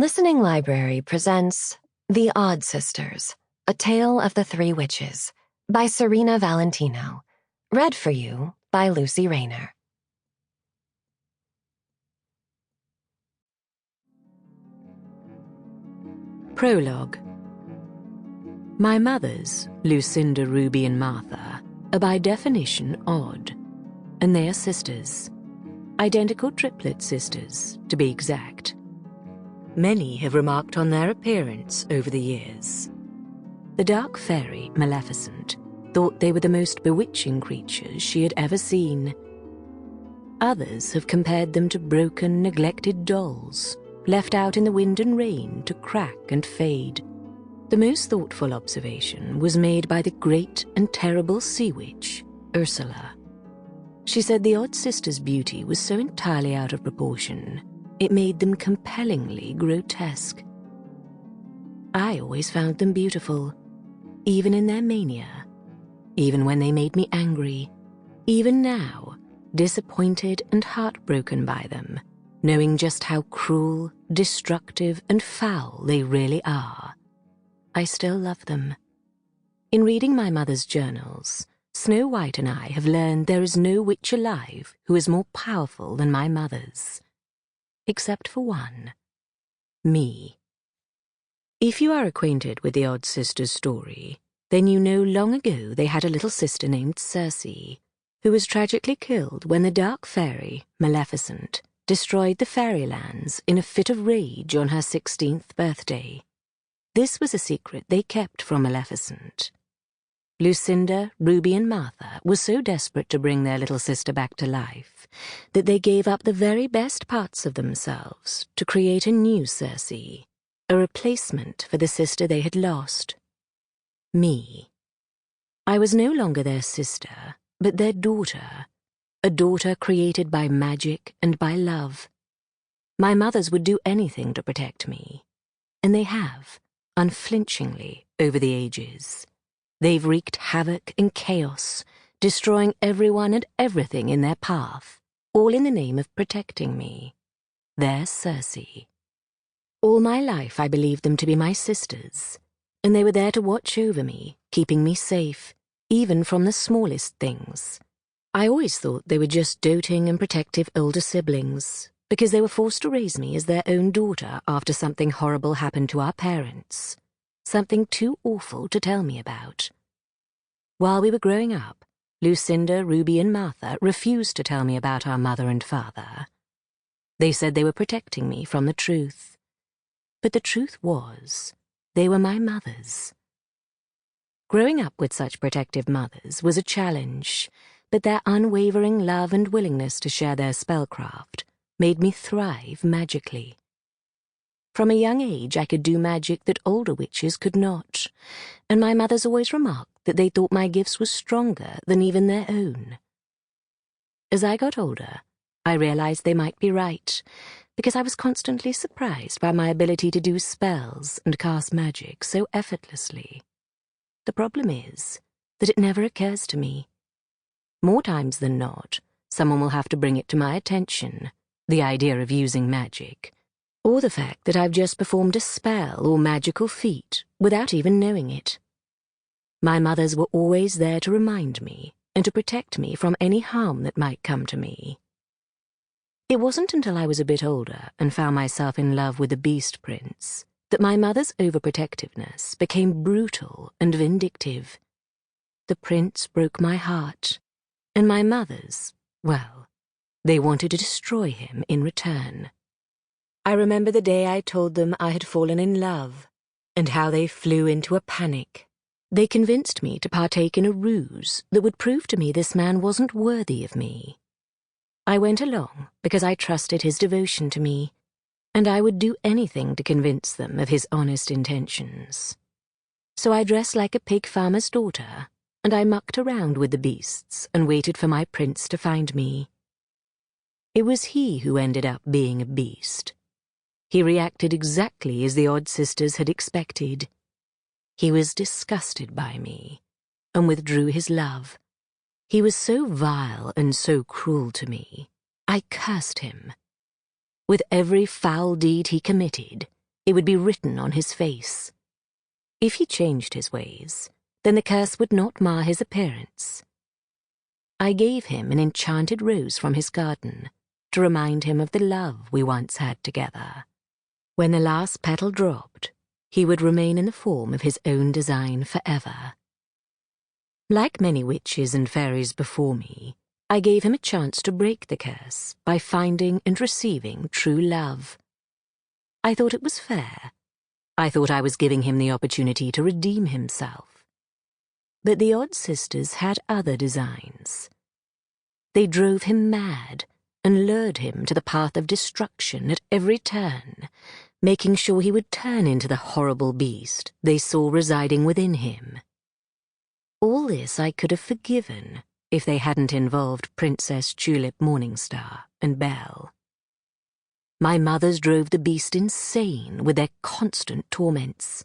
Listening Library presents The Odd Sisters, A Tale of the Three Witches by Serena Valentino. Read for you by Lucy Rayner. Prologue. My mothers, Lucinda, Ruby, and Martha, are by definition odd, and they are sisters. Identical triplet sisters, to be exact. Many have remarked on their appearance over the years. The dark fairy, Maleficent, thought they were the most bewitching creatures she had ever seen. Others have compared them to broken, neglected dolls, left out in the wind and rain to crack and fade. The most thoughtful observation was made by the great and terrible sea witch, Ursula. She said the odd sisters' beauty was so entirely out of proportion, it made them compellingly grotesque. I always found them beautiful, even in their mania, even when they made me angry, even now, disappointed and heartbroken by them, knowing just how cruel, destructive, and foul they really are. I still love them. In reading my mother's journals, Snow White and I have learned there is no witch alive who is more powerful than my mother's. Except for one. Me. If you are acquainted with the Odd Sisters' story, then you know long ago they had a little sister named Circe, who was tragically killed when the dark fairy, Maleficent, destroyed the fairylands in a fit of rage on her 16th birthday. This was a secret they kept from Maleficent. Lucinda, Ruby, and Martha were so desperate to bring their little sister back to life that they gave up the very best parts of themselves to create a new Circe, a replacement for the sister they had lost. Me. I was no longer their sister, but their daughter, a daughter created by magic and by love. My mothers would do anything to protect me, and they have, unflinchingly, over the ages. They've wreaked havoc and chaos, destroying everyone and everything in their path, all in the name of protecting me. They're Circe. All my life I believed them to be my sisters, and they were there to watch over me, keeping me safe, even from the smallest things. I always thought they were just doting and protective older siblings, because they were forced to raise me as their own daughter after something horrible happened to our parents. Something too awful to tell me about. While we were growing up, Lucinda, Ruby, and Martha refused to tell me about our mother and father. They said they were protecting me from the truth. But the truth was, they were my mothers. Growing up with such protective mothers was a challenge, but their unwavering love and willingness to share their spellcraft made me thrive magically. From a young age I could do magic that older witches could not, and my mothers always remarked that they thought my gifts were stronger than even their own. As I got older, I realized they might be right, because I was constantly surprised by my ability to do spells and cast magic so effortlessly. The problem is that it never occurs to me. More times than not, someone will have to bring it to my attention, the idea of using magic, or the fact that I've just performed a spell or magical feat without even knowing it. My mothers were always there to remind me and to protect me from any harm that might come to me. It wasn't until I was a bit older and found myself in love with the Beast Prince that my mother's overprotectiveness became brutal and vindictive. The prince broke my heart, and my mothers, well, they wanted to destroy him in return. I remember the day I told them I had fallen in love, and how they flew into a panic. They convinced me to partake in a ruse that would prove to me this man wasn't worthy of me. I went along because I trusted his devotion to me, and I would do anything to convince them of his honest intentions. So I dressed like a pig farmer's daughter, and I mucked around with the beasts and waited for my prince to find me. It was he who ended up being a beast. He reacted exactly as the Odd Sisters had expected. He was disgusted by me, and withdrew his love. He was so vile and so cruel to me, I cursed him. With every foul deed he committed, It would be written on his face. If he changed his ways, then the curse would not mar his appearance. I gave him an enchanted rose from his garden to remind him of the love we once had together. When the last petal dropped, he would remain in the form of his own design forever. Like many witches and fairies before me, I gave him a chance to break the curse by finding and receiving true love. I thought it was fair. I thought I was giving him the opportunity to redeem himself. But the odd sisters had other designs. They drove him mad and lured him to the path of destruction at every turn, making sure he would turn into the horrible beast they saw residing within him. All this I could have forgiven if they hadn't involved Princess Tulip Morningstar and Belle. My mothers drove the beast insane with their constant torments.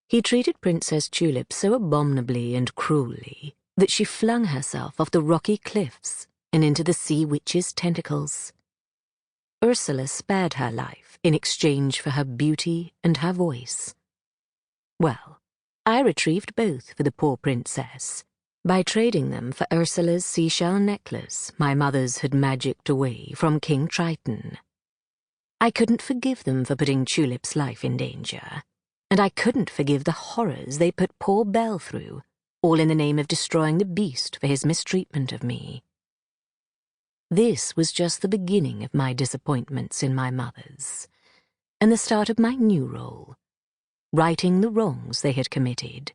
He treated Princess Tulip so abominably and cruelly that she flung herself off the rocky cliffs and into the sea witch's tentacles. Ursula spared her life in exchange for her beauty and her voice. Well, I retrieved both for the poor princess by trading them for Ursula's seashell necklace my mothers had magicked away from King Triton. I couldn't forgive them for putting Tulip's life in danger, and I couldn't forgive the horrors they put poor Belle through, all in the name of destroying the beast for his mistreatment of me. This was just the beginning of my disappointments in my mothers, and the start of my new role, righting the wrongs they had committed.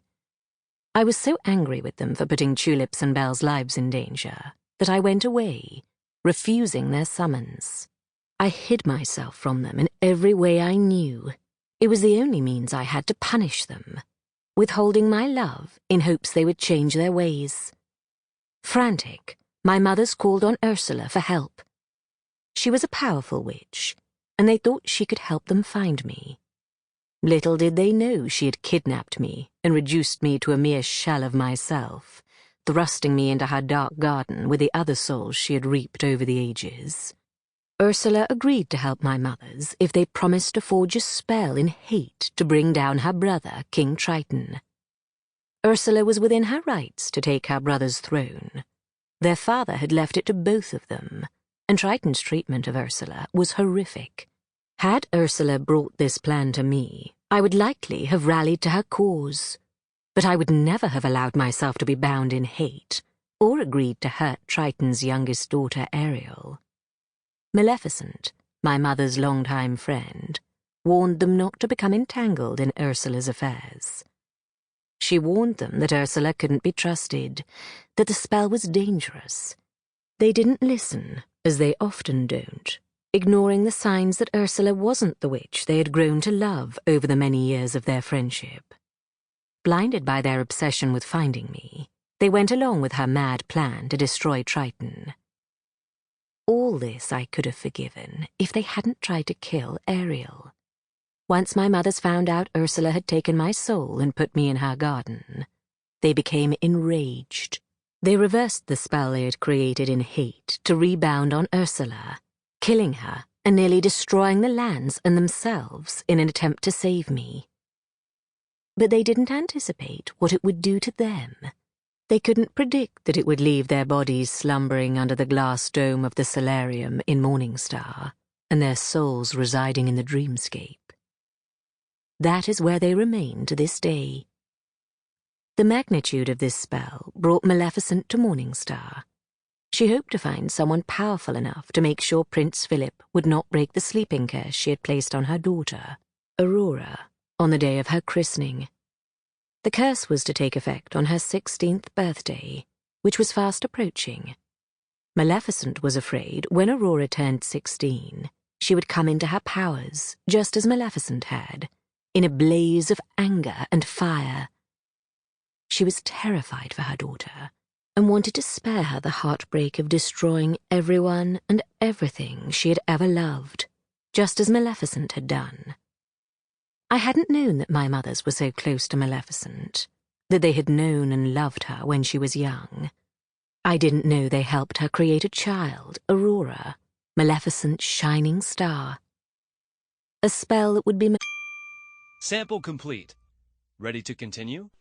I was so angry with them for putting Tulip's and Belle's lives in danger that I went away, refusing their summons. I hid myself from them in every way I knew. It was the only means I had to punish them, withholding my love in hopes they would change their ways. Frantic, my mothers called on Ursula for help. She was a powerful witch, and they thought she could help them find me. Little did they know she had kidnapped me and reduced me to a mere shell of myself, thrusting me into her dark garden with the other souls she had reaped over the ages. Ursula agreed to help my mothers if they promised to forge a spell in hate to bring down her brother, King Triton. Ursula was within her rights to take her brother's throne. Their father had left it to both of them, and Triton's treatment of Ursula was horrific. Had Ursula brought this plan to me, I would likely have rallied to her cause, but I would never have allowed myself to be bound in hate or agreed to hurt Triton's youngest daughter, Ariel. Maleficent, my mother's longtime friend, warned them not to become entangled in Ursula's affairs. She warned them that Ursula couldn't be trusted, that the spell was dangerous. They didn't listen, as they often don't, ignoring the signs that Ursula wasn't the witch they had grown to love over the many years of their friendship. Blinded by their obsession with finding me, they went along with her mad plan to destroy Triton. All this I could have forgiven if they hadn't tried to kill Ariel. Once my mothers found out Ursula had taken my soul and put me in her garden, they became enraged. They reversed the spell they had created in hate to rebound on Ursula, killing her and nearly destroying the lands and themselves in an attempt to save me. But they didn't anticipate what it would do to them. They couldn't predict that it would leave their bodies slumbering under the glass dome of the solarium in Morningstar, and their souls residing in the dreamscape. That is where they remain to this day. The magnitude of this spell brought Maleficent to Morningstar. She hoped to find someone powerful enough to make sure Prince Philip would not break the sleeping curse she had placed on her daughter, Aurora, on the day of her christening. The curse was to take effect on her 16th birthday, which was fast approaching. Maleficent was afraid when Aurora turned 16, she would come into her powers, just as Maleficent had, in a blaze of anger and fire. She was terrified for her daughter, and wanted to spare her the heartbreak of destroying everyone and everything she had ever loved, just as Maleficent had done. I hadn't known that my mothers were so close to Maleficent, that they had known and loved her when she was young. I didn't know they helped her create a child, Aurora, Maleficent's shining star. A spell that would be Sample complete. Ready to continue?